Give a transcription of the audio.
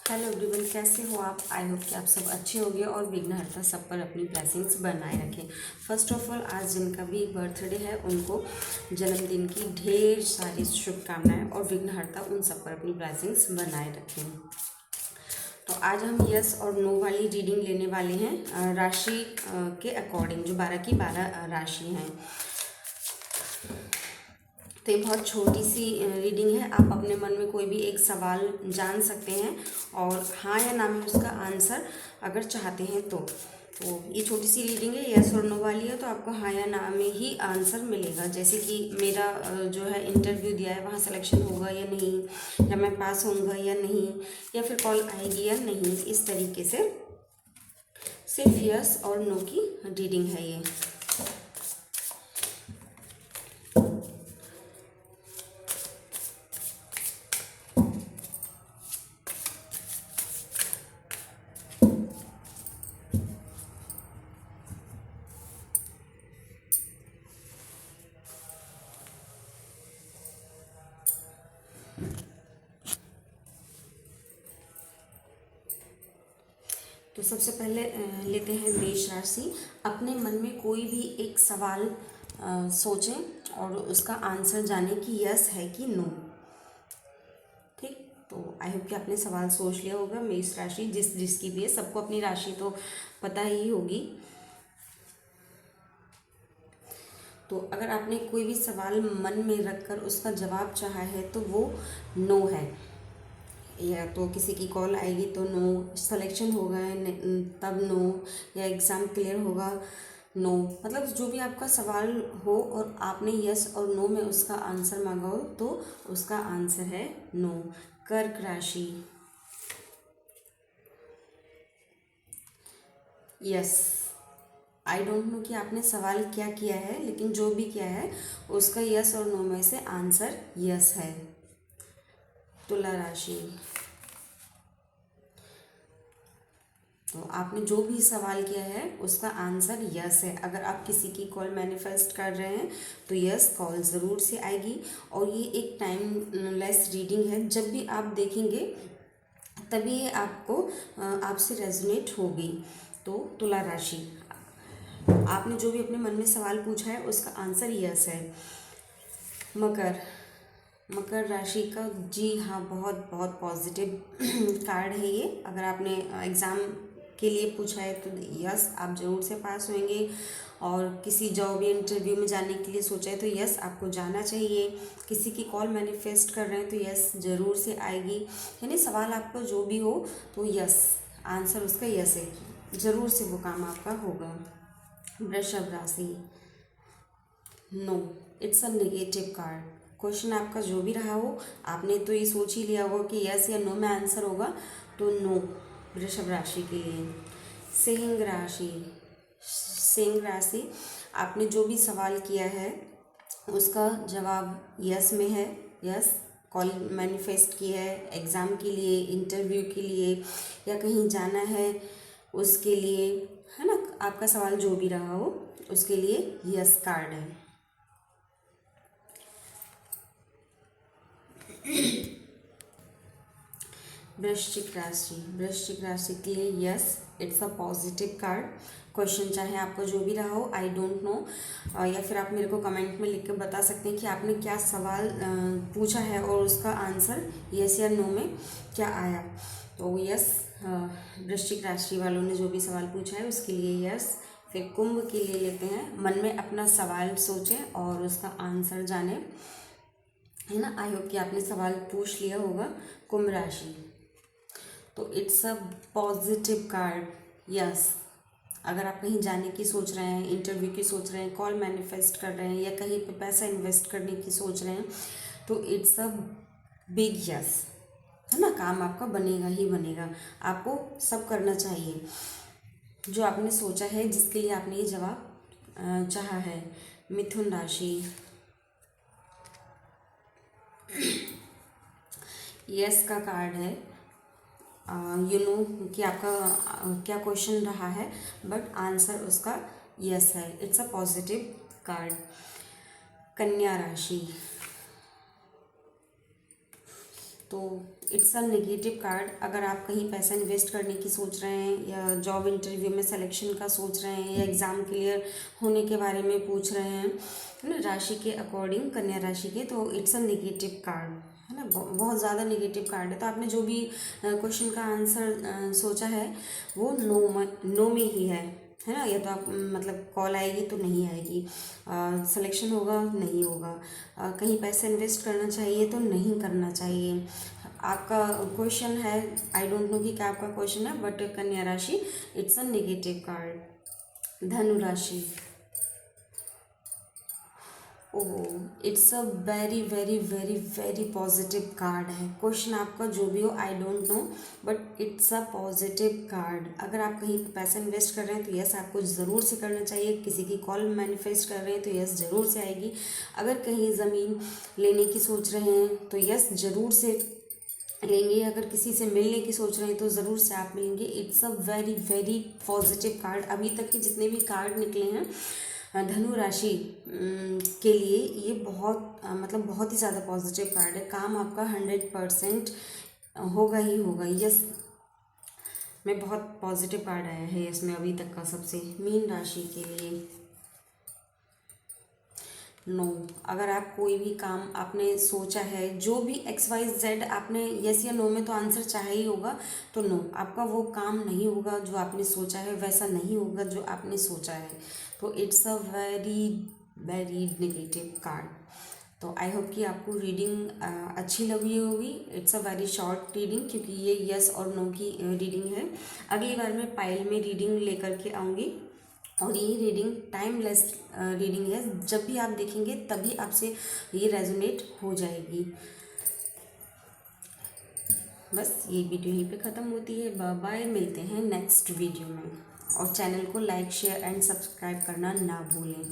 Hello everyone, कैसे हो आप? आई होप कि आप सब अच्छे होंगे और विघ्नहर्ता सब पर अपनी ब्लेसिंग्स बनाए रखें। फर्स्ट ऑफ ऑल, आज जिनका भी बर्थडे है उनको जन्मदिन की ढेर सारी शुभकामनाएं और विघ्नहर्ता उन सब पर अपनी ब्लेसिंग्स बनाए रखें। तो आज हम यस और नो वाली रीडिंग लेने वाले हैं राशि के अकॉर्डिंग, जो 12 की 12 राशि हैं। तो ये बहुत छोटी सी रीडिंग है। आप अपने मन में कोई भी एक सवाल जान सकते हैं और हाँ या ना में उसका आंसर अगर चाहते हैं तो ये छोटी सी रीडिंग है, यस और नो वाली है। तो आपको हाँ या ना में ही आंसर मिलेगा। जैसे कि मेरा जो है इंटरव्यू दिया है, वहाँ सिलेक्शन होगा या नहीं, या मैं पास होऊंगा या नहीं, या फिर कॉल आएगी या नहीं, इस तरीके से सिर्फ यस और नो की रीडिंग है ये। तो सबसे पहले लेते हैं मेष राशि। अपने मन में कोई भी एक सवाल सोचें और उसका आंसर जाने कि यस है कि नो। ठीक, तो आई होप कि आपने सवाल सोच लिया होगा। मेष राशि जिसकी भी है, सबको अपनी राशि तो पता ही होगी। तो अगर आपने कोई भी सवाल मन में रखकर उसका जवाब चाहा है तो वो नो है। या तो किसी की कॉल आएगी तो नो, सिलेक्शन होगा तब नो, या एग्ज़ाम क्लियर होगा नो। मतलब जो भी आपका सवाल हो और आपने यस और नो में उसका आंसर मांगा हो तो उसका आंसर है नो। कर्क राशि, यस। आई डोंट नो कि आपने सवाल क्या किया है, लेकिन जो भी किया है उसका यस और नो में से आंसर यस है। तुला राशि, तो आपने जो भी सवाल किया है उसका आंसर यस है। अगर आप किसी की कॉल मैनिफेस्ट कर रहे हैं तो यस, कॉल ज़रूर से आएगी। और ये एक टाइमलेस रीडिंग है, जब भी आप देखेंगे तभी ये आपको आपसे रेजोनेट होगी। तो तुला राशि, आपने जो भी अपने मन में सवाल पूछा है उसका आंसर यस है। मकर राशि का, जी हाँ, बहुत बहुत पॉजिटिव कार्ड है ये। अगर आपने एग्ज़ाम के लिए पूछा है तो यस, आप ज़रूर से पास होंगे। और किसी जॉब या इंटरव्यू में जाने के लिए सोचा है तो यस, आपको जाना चाहिए। किसी की कॉल मैनिफेस्ट कर रहे हैं तो यस ज़रूर से आएगी। यानी सवाल आपका जो भी हो तो यस, आंसर उसका यस है, ज़रूर से वो काम आपका होगा। वृषभ राशि, no, it's a negative card. Question आपका जो भी रहा हो, आपने तो ये सोच ही लिया होगा कि यस या नो में आंसर होगा, तो नो वृषभ राशि के लिए। सिंह राशि, आपने जो भी सवाल किया है उसका जवाब यस में है। यस, कॉल मैनिफेस्ट किया है एग्ज़ाम के लिए, इंटरव्यू के लिए, या कहीं जाना है उसके लिए, है ना। आपका सवाल जो भी रहा हो उसके लिए यस कार्ड है। वृश्चिक राशि के लिए yes, it's a positive card. Question चाहे आपका जो भी रहा हो, आई डोंट नो, या फिर आप मेरे को कमेंट में लिख कर बता सकते हैं कि आपने क्या सवाल पूछा है और उसका आंसर यस या नो में क्या आया। तो यस, वृश्चिक राशि वालों ने जो भी सवाल पूछा है उसके लिए यस। फिर कुंभ के लिए लेते हैं। मन में अपना सवाल सोचें और उसका आंसर जानें, है ना। आई होप कि आपने सवाल पूछ लिया होगा। कुंभ राशि, तो it's a positive card, yes. अगर आप कहीं जाने की सोच रहे हैं, इंटरव्यू की सोच रहे हैं, कॉल मैनिफेस्ट कर रहे हैं, या कहीं पे पैसा इन्वेस्ट करने की सोच रहे हैं तो इट्स अ बिग यस, है ना। काम आपका बनेगा ही बनेगा। आपको सब करना चाहिए जो आपने सोचा है, जिसके लिए आपने ये जवाब चाहा है। मिथुन राशि, यस का कार्ड है। यू नो कि आपका क्या क्वेश्चन रहा है, बट आंसर उसका यस है। It's a positive card. कन्या राशि, तो इट्स अ नेगेटिव कार्ड। अगर आप कहीं पैसा इन्वेस्ट करने की सोच रहे हैं या जॉब इंटरव्यू में सिलेक्शन का सोच रहे हैं या एग्ज़ाम क्लियर होने के बारे में पूछ रहे हैं, है ना, राशि के अकॉर्डिंग, कन्या राशि के, तो इट्स अ नेगेटिव कार्ड, है ना, बहुत ज़्यादा नेगेटिव कार्ड है। तो आपने जो भी क्वेश्चन का आंसर सोचा है वो नो में ही है ना। या तो आप मतलब कॉल आएगी तो नहीं आएगी, सिलेक्शन होगा नहीं होगा, कहीं पैसे इन्वेस्ट करना चाहिए तो नहीं करना चाहिए। आपका क्वेश्चन है, आई डोंट नो कि क्या आपका क्वेश्चन है, बट कन्या राशि इट्स अ नेगेटिव कार्ड। धनु राशि, oh it's a very very very very positive card है। क्वेश्चन आपका जो भी हो I don't know, but it's a positive card. अगर आप कहीं पे पैसा इन्वेस्ट कर रहे हैं तो यस आपको ज़रूर से करना चाहिए। किसी की कॉल मैनिफेस्ट कर रहे हैं तो यस ज़रूर से आएगी। अगर कहीं ज़मीन लेने की सोच रहे हैं तो यस ज़रूर से लेंगे। अगर किसी से मिलने की सोच रहे हैं तो ज़रूर से आप मिलेंगे। It's a very very positive card. अभी तक के जितने भी कार्ड निकले हैं धनु राशि के लिए ये बहुत मतलब बहुत ही ज़्यादा पॉजिटिव कार्ड है। काम आपका 100% होगा ही होगा। यस मैं बहुत पॉजिटिव कार्ड आया है इसमें अभी तक का सबसे। मीन राशि के लिए नो। अगर आप कोई भी काम आपने सोचा है, जो भी XYZ आपने यस या नो में तो आंसर चाहे ही होगा, तो नो, आपका वो काम नहीं होगा जो आपने सोचा है, वैसा नहीं होगा जो आपने सोचा है। तो it's a very very negative card. तो आई होप कि आपको रीडिंग अच्छी लगी होगी। It's a very short reading क्योंकि ये यस और नो की रीडिंग है। अगली बार मैं पायल में रीडिंग लेकर के आऊँगी और ये रीडिंग टाइमलेस रीडिंग है। जब भी आप देखेंगे तभी आपसे ये रेजोनेट हो जाएगी। बस ये वीडियो यहीं पे ख़त्म होती है। बाय बाय, मिलते हैं नेक्स्ट वीडियो में। और चैनल को लाइक शेयर एंड सब्सक्राइब करना ना भूलें।